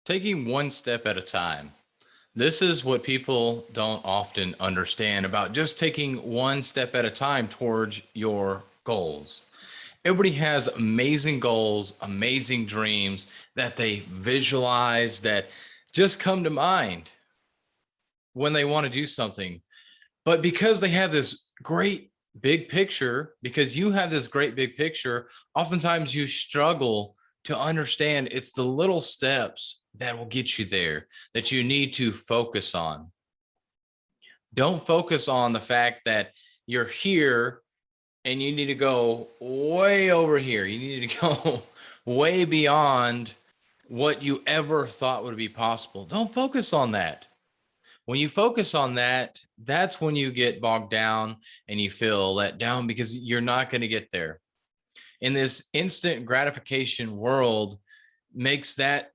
Taking one step at a time. This is what people don't often understand about just taking one step at a time towards your goals. Everybody has amazing goals, amazing dreams that they visualize that just come to mind when they want to do something. But because they have this great big picture, because you have this great big picture, oftentimes you struggle to understand it's the little steps that will get you there that you need to focus on. Don't focus on the fact that you're here and you need to go way over here. You need to go way beyond what you ever thought would be possible. Don't focus on that. When you focus on that, that's when you get bogged down and you feel let down because you're not going to get there. In this instant gratification world makes that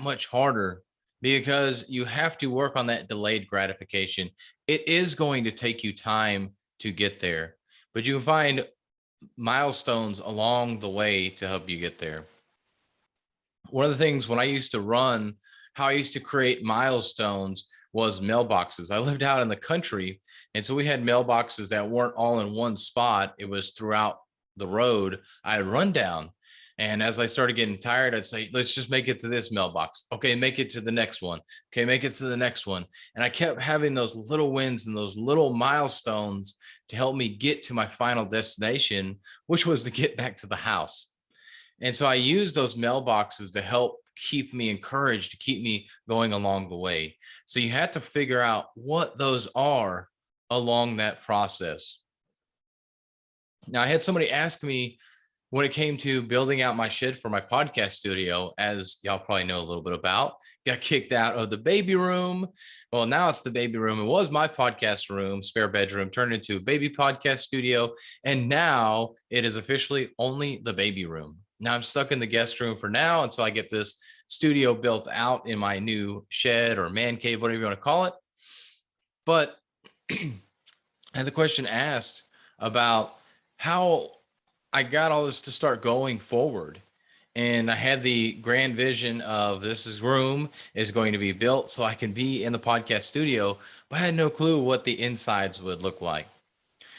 much harder because you have to work on that delayed gratification. It is going to take you time to get there, but you can find milestones along the way to help you get there. One of the things when I used to run, how I used to create milestones was mailboxes. I lived out in the country, and so we had mailboxes that weren't all in one spot. It was throughout the road. I'd run down, and as I started getting tired, I'd say, let's just make it to this mailbox. Okay, make it to the next one. Okay, make it to the next one. And I kept having those little wins and those little milestones to help me get to my final destination, which was to get back to the house. And so I use those mailboxes to help keep me encouraged, to keep me going along the way. So you have to figure out what those are along that process. Now, I had somebody ask me when it came to building out my shed for my podcast studio, as y'all probably know a little bit about, got kicked out of the baby room. Well, now it's the baby room. It was my podcast room, spare bedroom, turned into a baby podcast studio. And now it is officially only the baby room. Now I'm stuck in the guest room for now until I get this studio built out in my new shed or man cave, whatever you want to call it. But I had the question asked about how I got all this to start going forward. And I had the grand vision of room is going to be built so I can be in the podcast studio, but I had no clue what the insides would look like.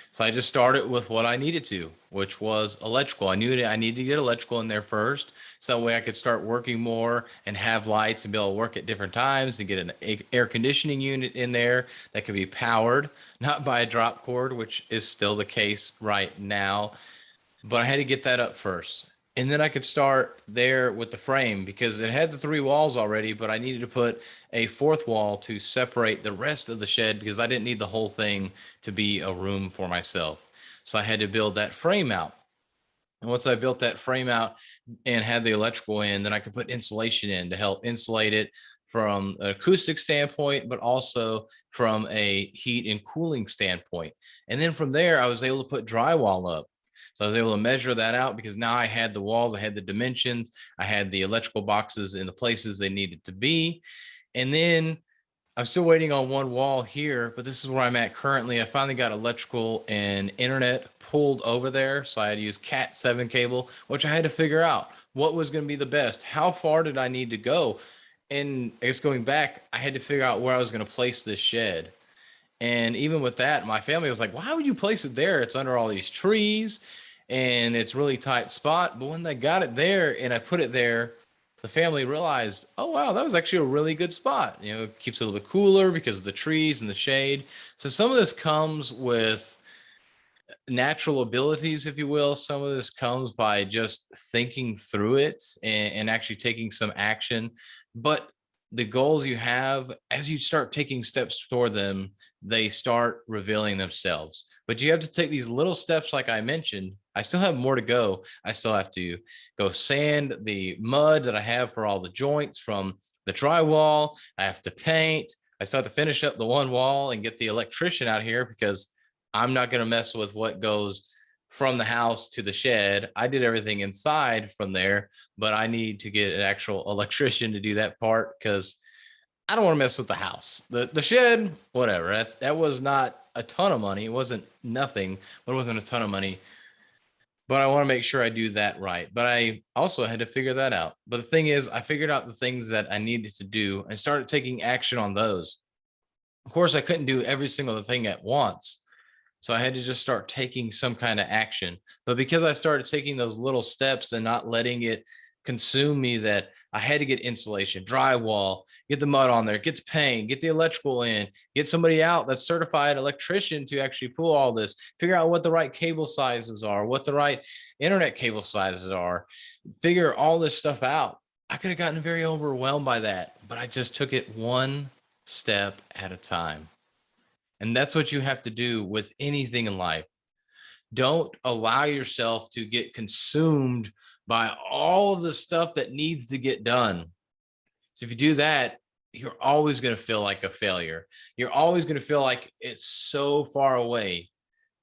So I just started with what I needed to, which was electrical. I knew that I needed to get electrical in there first, so that way I could start working more and have lights and be able to work at different times and get an air conditioning unit in there that could be powered, not by a drop cord, which is still the case right now. But I had to get that up first. And then I could start there with the frame because it had the three walls already, but I needed to put a fourth wall to separate the rest of the shed because I didn't need the whole thing to be a room for myself. So I had to build that frame out. And once I built that frame out and had the electrical in, then I could put insulation in to help insulate it from an acoustic standpoint, but also from a heat and cooling standpoint. And then from there, I was able to put drywall up. So I was able to measure that out because now I had the walls, I had the dimensions, I had the electrical boxes in the places they needed to be. And then I'm still waiting on one wall here, but this is where I'm at currently. I finally got electrical and internet pulled over there. So I had to use Cat 7 cable, which I had to figure out what was going to be the best. How far did I need to go? And I guess going back, I had to figure out where I was going to place this shed. And even with that, my family was like, why would you place it there? It's under all these trees and it's really tight spot. But when they got it there and I put it there, the family realized, oh, wow, that was actually a really good spot. You know, it keeps it a little bit cooler because of the trees and the shade. So some of this comes with natural abilities, if you will. Some of this comes by just thinking through it and actually taking some action. But the goals you have, as you start taking steps toward them, they start revealing themselves. But you have to take these little steps, like I mentioned. I still have more to go. I still have to go sand the mud that I have for all the joints from the drywall. I have to paint. I still have to finish up the one wall and get the electrician out here because I'm not going to mess with what goes from the house to the shed. I did everything inside from there, but I need to get an actual electrician to do that part because I don't want to mess with the house. The shed, whatever. That was not a ton of money. It wasn't nothing, but it wasn't a ton of money. but I want to make sure I do that right. But I also had to figure that out. But the thing is, I figured out the things that I needed to do and started taking action on those. Of course, I couldn't do every single thing at once. So I had to just start taking some kind of action. But because I started taking those little steps and not letting it consume me, that I had to get insulation, drywall, get the mud on there, get the paint, get the electrical in, get somebody out that's certified electrician to actually pull all this, figure out what the right cable sizes are, what the right internet cable sizes are, figure all this stuff out. I could have gotten very overwhelmed by that, but I just took it one step at a time. And that's what you have to do with anything in life. Don't allow yourself to get consumed by all of the stuff that needs to get done. So if you do that, you're always going to feel like a failure. You're always going to feel like it's so far away.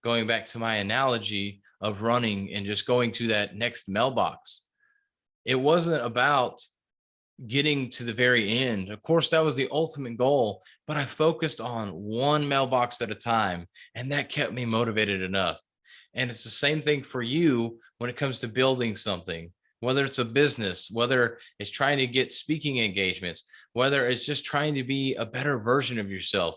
Going back to my analogy of running and just going to that next mailbox, it wasn't about getting to the very end. Of course, that was the ultimate goal, but I focused on one mailbox at a time, and that kept me motivated enough. And it's the same thing for you when it comes to building something, whether it's a business, whether it's trying to get speaking engagements, whether it's just trying to be a better version of yourself.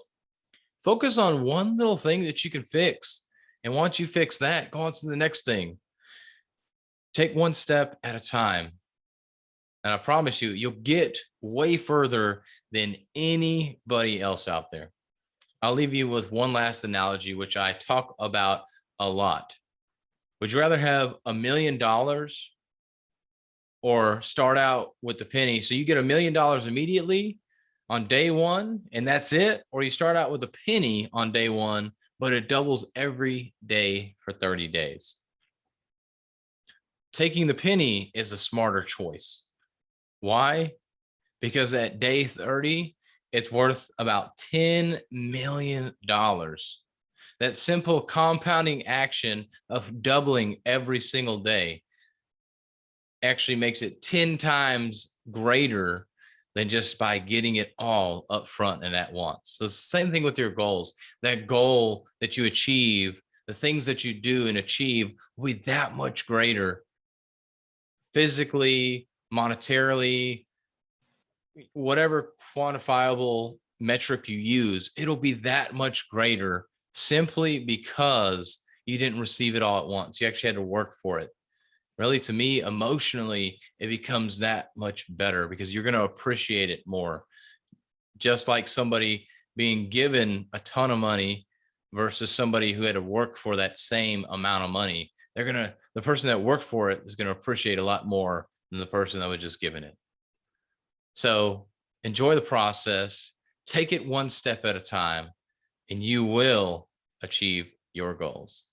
Focus on one little thing that you can fix. And once you fix that, go on to the next thing. Take one step at a time. And I promise you, you'll get way further than anybody else out there. I'll leave you with one last analogy, which I talk about a lot. Would you rather have $1 million or start out with the penny? So you get $1 million immediately on day one, and that's it? Or you start out with a penny on day one, but it doubles every day for 30 days. Taking the penny is a smarter choice. Why? Because at day 30, it's worth about $10 million. That simple compounding action of doubling every single day actually makes it 10 times greater than just by getting it all up front and at once. So it's the same thing with your goals. That goal that you achieve, the things that you do and achieve will be that much greater physically, monetarily, whatever quantifiable metric you use, it'll be that much greater simply because you didn't receive it all at once. You actually had to work for it. Really, to me, emotionally, it becomes that much better because you're going to appreciate it more. Just like somebody being given a ton of money versus somebody who had to work for that same amount of money, the person that worked for it is going to appreciate a lot more than the person that was just given it. So enjoy the process, take it one step at a time, and you will achieve your goals.